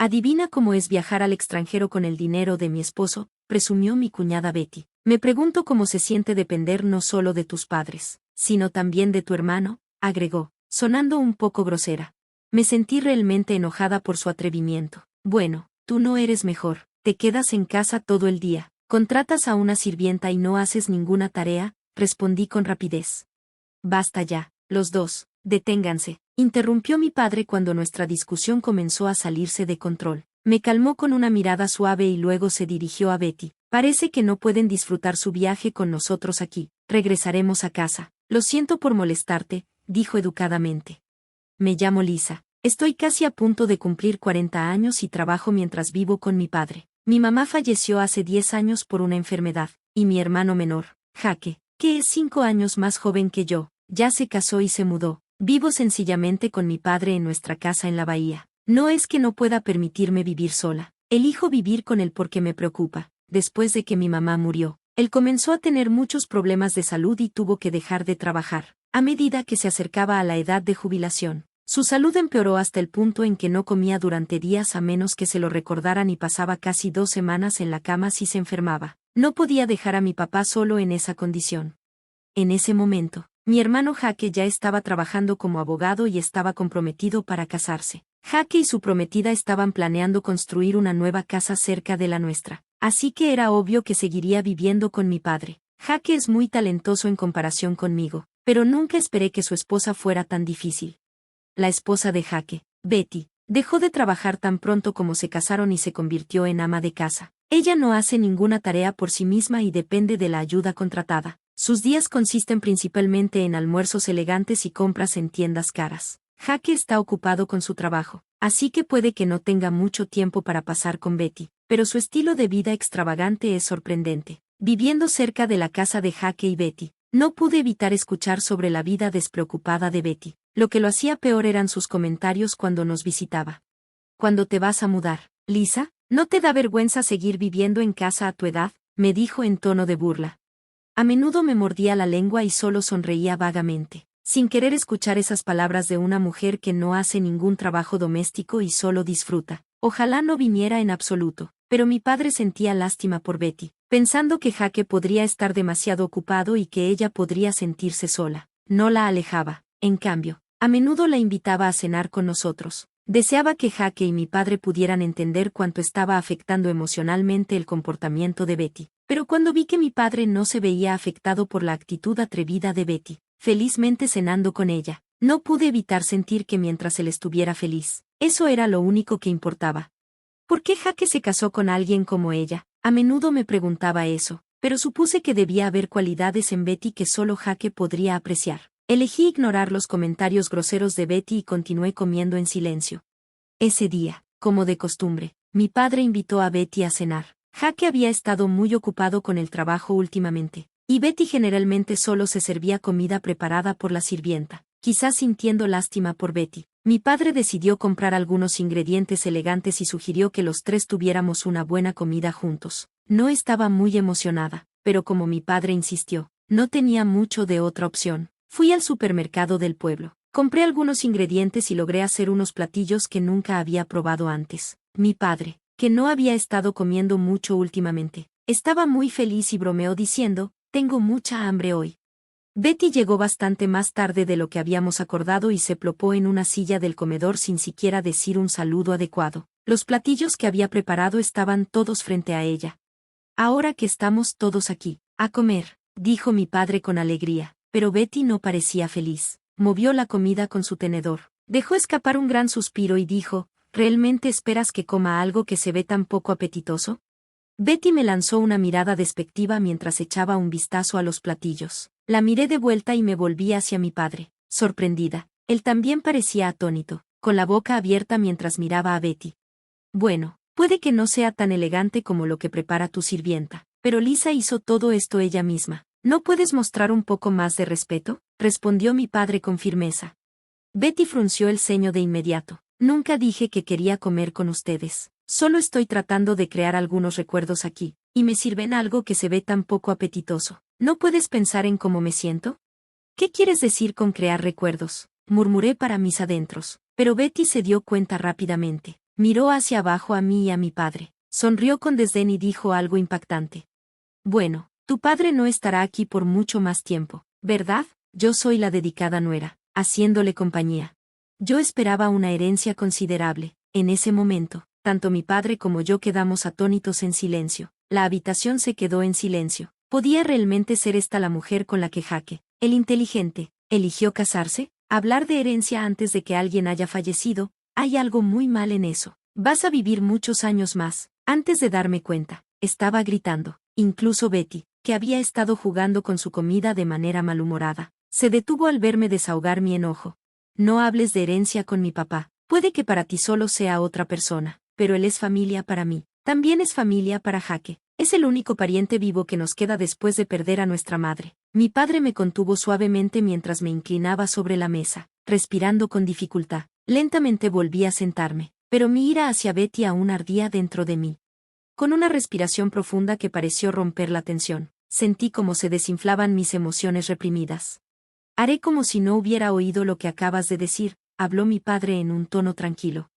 Adivina cómo es viajar al extranjero con el dinero de mi esposo, presumió mi cuñada Betty. Me pregunto cómo se siente depender no solo de tus padres, sino también de tu hermano, agregó, sonando un poco grosera. Me sentí realmente enojada por su atrevimiento. Bueno, tú no eres mejor, te quedas en casa todo el día, contratas a una sirvienta y no haces ninguna tarea, respondí con rapidez. Basta ya, los dos, deténganse, interrumpió mi padre cuando nuestra discusión comenzó a salirse de control. Me calmó con una mirada suave y luego se dirigió a Betty. Parece que no pueden disfrutar su viaje con nosotros aquí, regresaremos a casa. Lo siento por molestarte, dijo educadamente. Me llamo Lisa. Estoy casi a punto de cumplir 40 años y trabajo mientras vivo con mi padre. Mi mamá falleció hace 10 años por una enfermedad, y mi hermano menor, Jake, que es 5 años más joven que yo, ya se casó y se mudó. Vivo sencillamente con mi padre en nuestra casa en la bahía. No es que no pueda permitirme vivir sola. Elijo vivir con él porque me preocupa. Después de que mi mamá murió, él comenzó a tener muchos problemas de salud y tuvo que dejar de trabajar. A medida que se acercaba a la edad de jubilación, su salud empeoró hasta el punto en que no comía durante días a menos que se lo recordaran y pasaba casi 2 semanas en la cama si se enfermaba. No podía dejar a mi papá solo en esa condición. En ese momento, mi hermano Jake ya estaba trabajando como abogado y estaba comprometido para casarse. Jake y su prometida estaban planeando construir una nueva casa cerca de la nuestra, así que era obvio que seguiría viviendo con mi padre. Jake es muy talentoso en comparación conmigo, pero nunca esperé que su esposa fuera tan difícil. La esposa de Jake, Betty, dejó de trabajar tan pronto como se casaron y se convirtió en ama de casa. Ella no hace ninguna tarea por sí misma y depende de la ayuda contratada. Sus días consisten principalmente en almuerzos elegantes y compras en tiendas caras. Jake está ocupado con su trabajo, así que puede que no tenga mucho tiempo para pasar con Betty, pero su estilo de vida extravagante es sorprendente. Viviendo cerca de la casa de Jake y Betty, no pude evitar escuchar sobre la vida despreocupada de Betty. Lo que lo hacía peor eran sus comentarios cuando nos visitaba. ¿Cuándo te vas a mudar, Lisa? ¿No te da vergüenza seguir viviendo en casa a tu edad?, me dijo en tono de burla. A menudo me mordía la lengua y solo sonreía vagamente, sin querer escuchar esas palabras de una mujer que no hace ningún trabajo doméstico y solo disfruta. Ojalá no viniera en absoluto, pero mi padre sentía lástima por Betty, pensando que Jake podría estar demasiado ocupado y que ella podría sentirse sola. No la alejaba, en cambio, a menudo la invitaba a cenar con nosotros. Deseaba que Jake y mi padre pudieran entender cuánto estaba afectando emocionalmente el comportamiento de Betty. Pero cuando vi que mi padre no se veía afectado por la actitud atrevida de Betty, felizmente cenando con ella, no pude evitar sentir que mientras él estuviera feliz, eso era lo único que importaba. ¿Por qué Jake se casó con alguien como ella? A menudo me preguntaba eso, pero supuse que debía haber cualidades en Betty que solo Jake podría apreciar. Elegí ignorar los comentarios groseros de Betty y continué comiendo en silencio. Ese día, como de costumbre, mi padre invitó a Betty a cenar. Jake había estado muy ocupado con el trabajo últimamente, y Betty generalmente solo se servía comida preparada por la sirvienta. Quizás sintiendo lástima por Betty, mi padre decidió comprar algunos ingredientes elegantes y sugirió que los tres tuviéramos una buena comida juntos. No estaba muy emocionada, pero como mi padre insistió, no tenía mucho de otra opción. Fui al supermercado del pueblo, compré algunos ingredientes y logré hacer unos platillos que nunca había probado antes. Mi padre, que no había estado comiendo mucho últimamente, estaba muy feliz y bromeó diciendo, «Tengo mucha hambre hoy». Betty llegó bastante más tarde de lo que habíamos acordado y se plopó en una silla del comedor sin siquiera decir un saludo adecuado. Los platillos que había preparado estaban todos frente a ella. «Ahora que estamos todos aquí, a comer», dijo mi padre con alegría. Pero Betty no parecía feliz. Movió la comida con su tenedor. Dejó escapar un gran suspiro y dijo, «¿Realmente esperas que coma algo que se ve tan poco apetitoso?». Betty me lanzó una mirada despectiva mientras echaba un vistazo a los platillos. La miré de vuelta y me volví hacia mi padre, sorprendida. Él también parecía atónito, con la boca abierta mientras miraba a Betty. «Bueno, puede que no sea tan elegante como lo que prepara tu sirvienta, pero Lisa hizo todo esto ella misma. ¿No puedes mostrar un poco más de respeto?», respondió mi padre con firmeza. Betty frunció el ceño de inmediato. «Nunca dije que quería comer con ustedes. Solo estoy tratando de crear algunos recuerdos aquí, y me sirven algo que se ve tan poco apetitoso. ¿No puedes pensar en cómo me siento?». «¿Qué quieres decir con crear recuerdos?», murmuré para mis adentros, pero Betty se dio cuenta rápidamente. Miró hacia abajo a mí y a mi padre. Sonrió con desdén y dijo algo impactante. Bueno, tu padre no estará aquí por mucho más tiempo, ¿verdad? Yo soy la dedicada nuera, haciéndole compañía. Yo esperaba una herencia considerable. En ese momento, tanto mi padre como yo quedamos atónitos en silencio. La habitación se quedó en silencio. ¿Podía realmente ser esta la mujer con la que Jake, el inteligente, eligió casarse? Hablar de herencia antes de que alguien haya fallecido, hay algo muy mal en eso. Vas a vivir muchos años más. Antes de darme cuenta, estaba gritando. Incluso Betty, que había estado jugando con su comida de manera malhumorada, se detuvo al verme desahogar mi enojo. No hables de herencia con mi papá. Puede que para ti solo sea otra persona, pero él es familia para mí. También es familia para Jake. Es el único pariente vivo que nos queda después de perder a nuestra madre. Mi padre me contuvo suavemente mientras me inclinaba sobre la mesa, respirando con dificultad. Lentamente volví a sentarme, pero mi ira hacia Betty aún ardía dentro de mí. Con una respiración profunda que pareció romper la tensión, sentí cómo se desinflaban mis emociones reprimidas. Haré como si no hubiera oído lo que acabas de decir, habló mi padre en un tono tranquilo.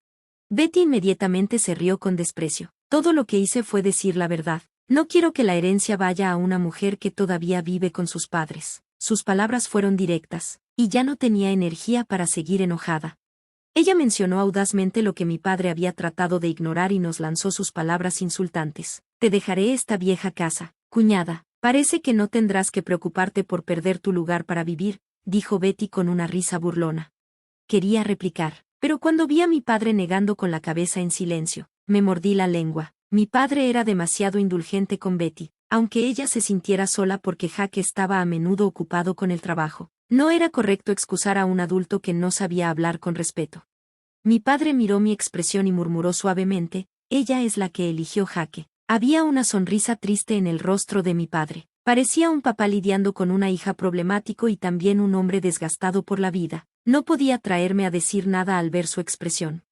Betty inmediatamente se rió con desprecio. Todo lo que hice fue decir la verdad. No quiero que la herencia vaya a una mujer que todavía vive con sus padres. Sus palabras fueron directas, y ya no tenía energía para seguir enojada. Ella mencionó audazmente lo que mi padre había tratado de ignorar y nos lanzó sus palabras insultantes. Te dejaré esta vieja casa, cuñada. Parece que no tendrás que preocuparte por perder tu lugar para vivir, dijo Betty con una risa burlona. Quería replicar, pero cuando vi a mi padre negando con la cabeza en silencio, me mordí la lengua. Mi padre era demasiado indulgente con Betty, aunque ella se sintiera sola porque Jake estaba a menudo ocupado con el trabajo. No era correcto excusar a un adulto que no sabía hablar con respeto. Mi padre miró mi expresión y murmuró suavemente, ella es la que eligió Jake. Había una sonrisa triste en el rostro de mi padre. Parecía un papá lidiando con una hija problemático y también un hombre desgastado por la vida. No podía traerme a decir nada al ver su expresión.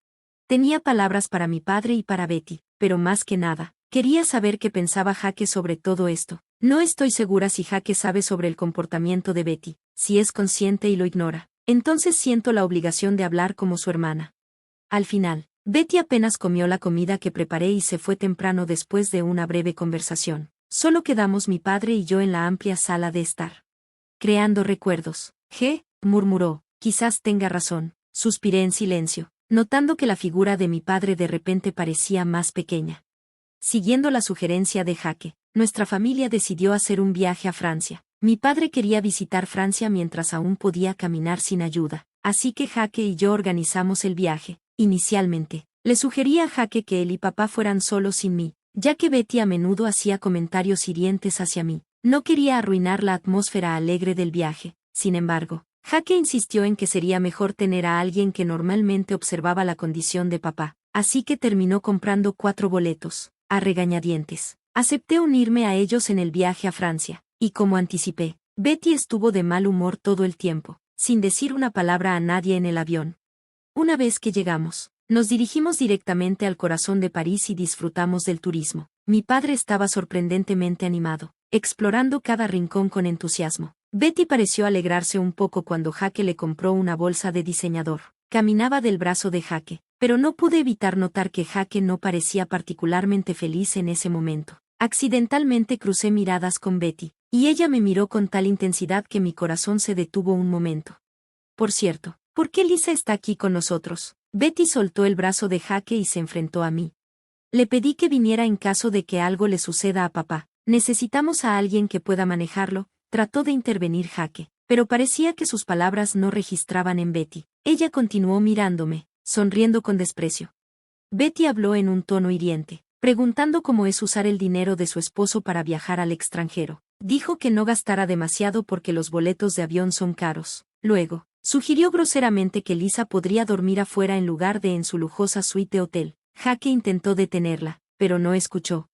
Tenía palabras para mi padre y para Betty, pero más que nada, quería saber qué pensaba Jake sobre todo esto. No estoy segura si Jake sabe sobre el comportamiento de Betty. Si es consciente y lo ignora, entonces siento la obligación de hablar como su hermana. Al final, Betty apenas comió la comida que preparé y se fue temprano después de una breve conversación. Solo quedamos mi padre y yo en la amplia sala de estar. Creando recuerdos. Murmuró, quizás tenga razón. Suspiré en silencio, notando que la figura de mi padre de repente parecía más pequeña. Siguiendo la sugerencia de Jake, nuestra familia decidió hacer un viaje a Francia. Mi padre quería visitar Francia mientras aún podía caminar sin ayuda, así que Jake y yo organizamos el viaje. Inicialmente, le sugerí a Jake que él y papá fueran solos sin mí, ya que Betty a menudo hacía comentarios hirientes hacia mí. No quería arruinar la atmósfera alegre del viaje. Sin embargo, Jake insistió en que sería mejor tener a alguien que normalmente observaba la condición de papá, así que terminó comprando 4 boletos, a regañadientes. Acepté unirme a ellos en el viaje a Francia, y como anticipé, Betty estuvo de mal humor todo el tiempo, sin decir una palabra a nadie en el avión. Una vez que llegamos, nos dirigimos directamente al corazón de París y disfrutamos del turismo. Mi padre estaba sorprendentemente animado, explorando cada rincón con entusiasmo. Betty pareció alegrarse un poco cuando Jake le compró una bolsa de diseñador. Caminaba del brazo de Jake, pero no pude evitar notar que Jake no parecía particularmente feliz en ese momento. Accidentalmente crucé miradas con Betty, y ella me miró con tal intensidad que mi corazón se detuvo un momento. Por cierto, ¿por qué Lisa está aquí con nosotros? Betty soltó el brazo de Jake y se enfrentó a mí. Le pedí que viniera en caso de que algo le suceda a papá. Necesitamos a alguien que pueda manejarlo. Trató de intervenir Jake, pero parecía que sus palabras no registraban en Betty. Ella continuó mirándome, sonriendo con desprecio. Betty habló en un tono hiriente, preguntando cómo es usar el dinero de su esposo para viajar al extranjero. Dijo que no gastara demasiado porque los boletos de avión son caros. Luego, sugirió groseramente que Lisa podría dormir afuera en lugar de en su lujosa suite de hotel. Jake intentó detenerla, pero no escuchó.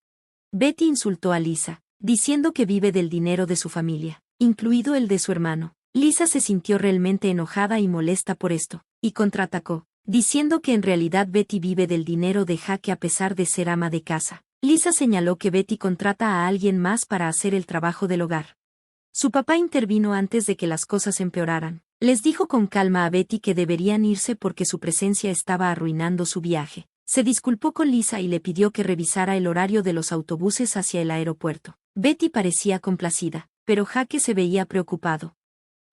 Betty insultó a Lisa, diciendo que vive del dinero de su familia, incluido el de su hermano. Lisa se sintió realmente enojada y molesta por esto, y contraatacó, diciendo que en realidad Betty vive del dinero de Jake a pesar de ser ama de casa. Lisa señaló que Betty contrata a alguien más para hacer el trabajo del hogar. Su papá intervino antes de que las cosas empeoraran. Les dijo con calma a Betty que deberían irse porque su presencia estaba arruinando su viaje. Se disculpó con Lisa y le pidió que revisara el horario de los autobuses hacia el aeropuerto. Betty parecía complacida, pero Jake se veía preocupado.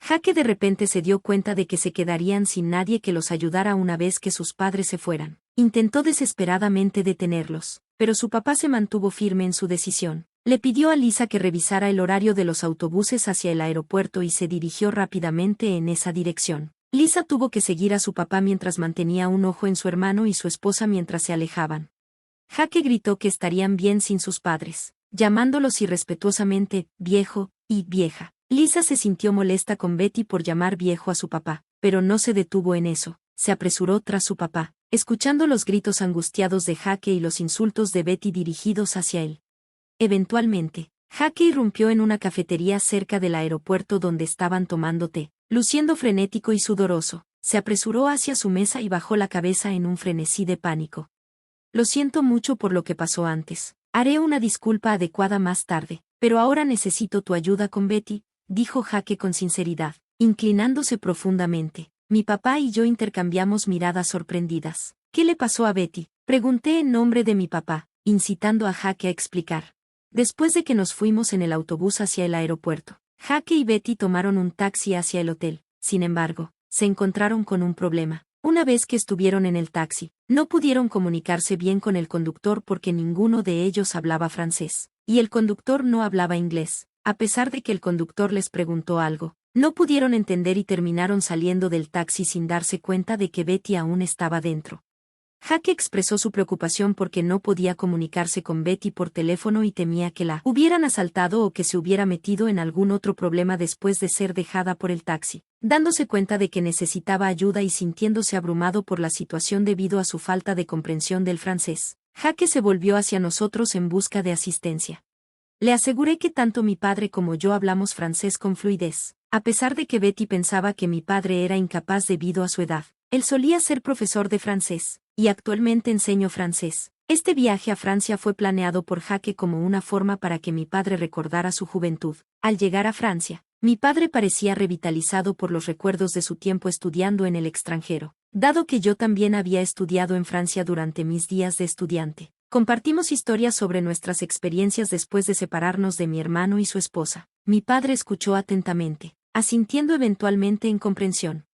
Jake de repente se dio cuenta de que se quedarían sin nadie que los ayudara una vez que sus padres se fueran. Intentó desesperadamente detenerlos, pero su papá se mantuvo firme en su decisión. Le pidió a Lisa que revisara el horario de los autobuses hacia el aeropuerto y se dirigió rápidamente en esa dirección. Lisa tuvo que seguir a su papá mientras mantenía un ojo en su hermano y su esposa mientras se alejaban. Jake gritó que estarían bien sin sus padres, llamándolos irrespetuosamente viejo y vieja. Lisa se sintió molesta con Betty por llamar viejo a su papá, pero no se detuvo en eso. Se apresuró tras su papá, escuchando los gritos angustiados de Jake y los insultos de Betty dirigidos hacia él. Eventualmente, Jake irrumpió en una cafetería cerca del aeropuerto donde estaban tomando té. Luciendo frenético y sudoroso, se apresuró hacia su mesa y bajó la cabeza en un frenesí de pánico. Lo siento mucho por lo que pasó antes. Haré una disculpa adecuada más tarde, pero ahora necesito tu ayuda con Betty, dijo Jake con sinceridad, inclinándose profundamente. Mi papá y yo intercambiamos miradas sorprendidas. ¿Qué le pasó a Betty? Pregunté en nombre de mi papá, incitando a Jake a explicar. Después de que nos fuimos en el autobús hacia el aeropuerto, Jake y Betty tomaron un taxi hacia el hotel. Sin embargo, se encontraron con un problema. Una vez que estuvieron en el taxi, no pudieron comunicarse bien con el conductor porque ninguno de ellos hablaba francés, y el conductor no hablaba inglés. A pesar de que el conductor les preguntó algo, no pudieron entender y terminaron saliendo del taxi sin darse cuenta de que Betty aún estaba dentro. Jake expresó su preocupación porque no podía comunicarse con Betty por teléfono y temía que la hubieran asaltado o que se hubiera metido en algún otro problema después de ser dejada por el taxi. Dándose cuenta de que necesitaba ayuda y sintiéndose abrumado por la situación debido a su falta de comprensión del francés, Jake se volvió hacia nosotros en busca de asistencia. Le aseguré que tanto mi padre como yo hablamos francés con fluidez, a pesar de que Betty pensaba que mi padre era incapaz debido a su edad. Él solía ser profesor de francés, y actualmente enseño francés. Este viaje a Francia fue planeado por Jake como una forma para que mi padre recordara su juventud. Al llegar a Francia, mi padre parecía revitalizado por los recuerdos de su tiempo estudiando en el extranjero. Dado que yo también había estudiado en Francia durante mis días de estudiante, compartimos historias sobre nuestras experiencias después de separarnos de mi hermano y su esposa. Mi padre escuchó atentamente, asintiendo eventualmente en comprensión.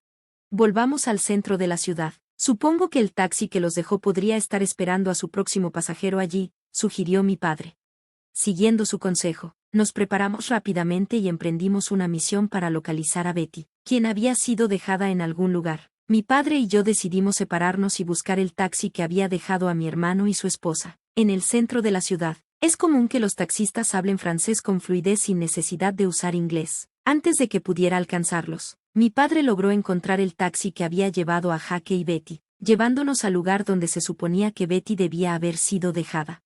Volvamos al centro de la ciudad. Supongo que el taxi que los dejó podría estar esperando a su próximo pasajero allí, sugirió mi padre. Siguiendo su consejo, nos preparamos rápidamente y emprendimos una misión para localizar a Betty, quien había sido dejada en algún lugar. Mi padre y yo decidimos separarnos y buscar el taxi que había dejado a mi hermano y su esposa, en el centro de la ciudad. Es común que los taxistas hablen francés con fluidez sin necesidad de usar inglés. Antes de que pudiera alcanzarlos, mi padre logró encontrar el taxi que había llevado a Jake y Betty, llevándonos al lugar donde se suponía que Betty debía haber sido dejada.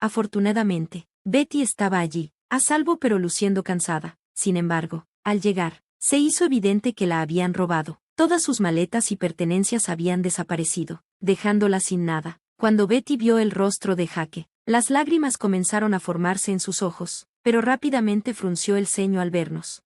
Afortunadamente, Betty estaba allí, a salvo pero luciendo cansada. Sin embargo, al llegar, se hizo evidente que la habían robado. Todas sus maletas y pertenencias habían desaparecido, dejándola sin nada. Cuando Betty vio el rostro de Jake, las lágrimas comenzaron a formarse en sus ojos, pero rápidamente frunció el ceño al vernos.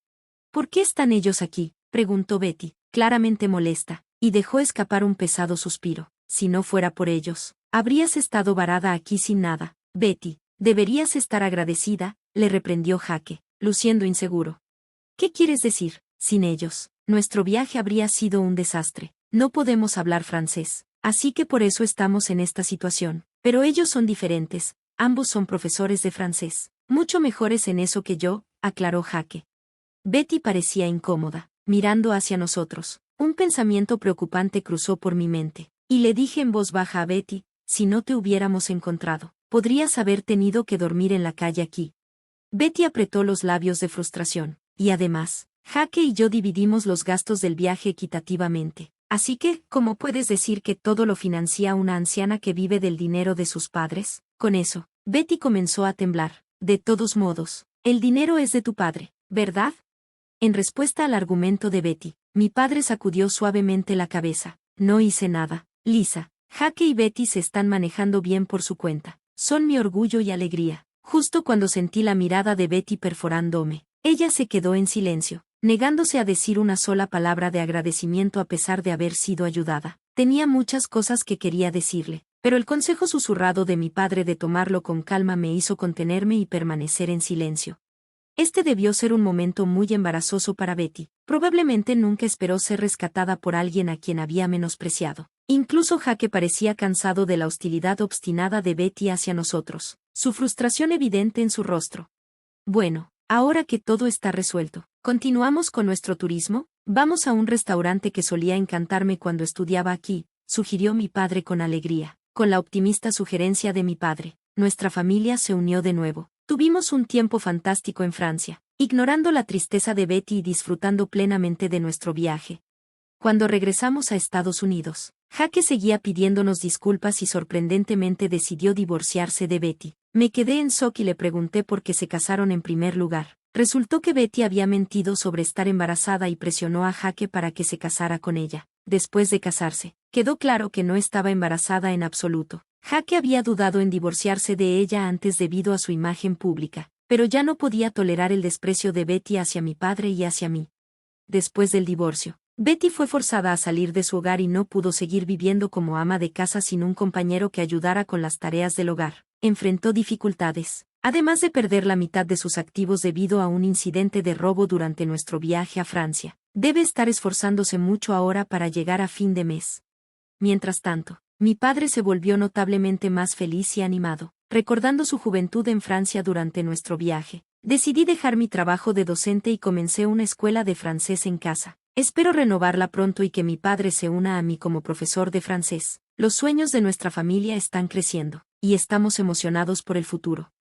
¿Por qué están ellos aquí?, preguntó Betty, claramente molesta, y dejó escapar un pesado suspiro. Si no fuera por ellos, habrías estado varada aquí sin nada. Betty, deberías estar agradecida, le reprendió Jake, luciendo inseguro. ¿Qué quieres decir? Sin ellos, nuestro viaje habría sido un desastre. No podemos hablar francés, así que por eso estamos en esta situación. Pero ellos son diferentes, ambos son profesores de francés, mucho mejores en eso que yo, aclaró Jake. Betty parecía incómoda, mirando hacia nosotros. Un pensamiento preocupante cruzó por mi mente, y le dije en voz baja a Betty, si no te hubiéramos encontrado, podrías haber tenido que dormir en la calle aquí. Betty apretó los labios de frustración, y además, Jake y yo dividimos los gastos del viaje equitativamente. Así que, ¿cómo puedes decir que todo lo financia una anciana que vive del dinero de sus padres? Con eso, Betty comenzó a temblar. De todos modos, el dinero es de tu padre, ¿verdad? En respuesta al argumento de Betty, mi padre sacudió suavemente la cabeza. No hice nada, Lisa. Jake y Betty se están manejando bien por su cuenta. Son mi orgullo y alegría. Justo cuando sentí la mirada de Betty perforándome, ella se quedó en silencio, negándose a decir una sola palabra de agradecimiento a pesar de haber sido ayudada. Tenía muchas cosas que quería decirle, pero el consejo susurrado de mi padre de tomarlo con calma me hizo contenerme y permanecer en silencio. Este debió ser un momento muy embarazoso para Betty. Probablemente nunca esperó ser rescatada por alguien a quien había menospreciado. Incluso Jake parecía cansado de la hostilidad obstinada de Betty hacia nosotros, su frustración evidente en su rostro. Bueno, ahora que todo está resuelto, ¿continuamos con nuestro turismo? Vamos a un restaurante que solía encantarme cuando estudiaba aquí, sugirió mi padre con alegría. Con la optimista sugerencia de mi padre, nuestra familia se unió de nuevo. Tuvimos un tiempo fantástico en Francia, ignorando la tristeza de Betty y disfrutando plenamente de nuestro viaje. Cuando regresamos a Estados Unidos, Jake seguía pidiéndonos disculpas y sorprendentemente decidió divorciarse de Betty. Me quedé en shock y le pregunté por qué se casaron en primer lugar. Resultó que Betty había mentido sobre estar embarazada y presionó a Jake para que se casara con ella. Después de casarse, quedó claro que no estaba embarazada en absoluto. Jake había dudado en divorciarse de ella antes debido a su imagen pública, pero ya no podía tolerar el desprecio de Betty hacia mi padre y hacia mí. Después del divorcio, Betty fue forzada a salir de su hogar y no pudo seguir viviendo como ama de casa sin un compañero que ayudara con las tareas del hogar. Enfrentó dificultades, además de perder la mitad de sus activos debido a un incidente de robo durante nuestro viaje a Francia. Debe estar esforzándose mucho ahora para llegar a fin de mes. Mientras tanto, mi padre se volvió notablemente más feliz y animado, recordando su juventud en Francia durante nuestro viaje. Decidí dejar mi trabajo de docente y comencé una escuela de francés en casa. Espero renovarla pronto y que mi padre se una a mí como profesor de francés. Los sueños de nuestra familia están creciendo, y estamos emocionados por el futuro.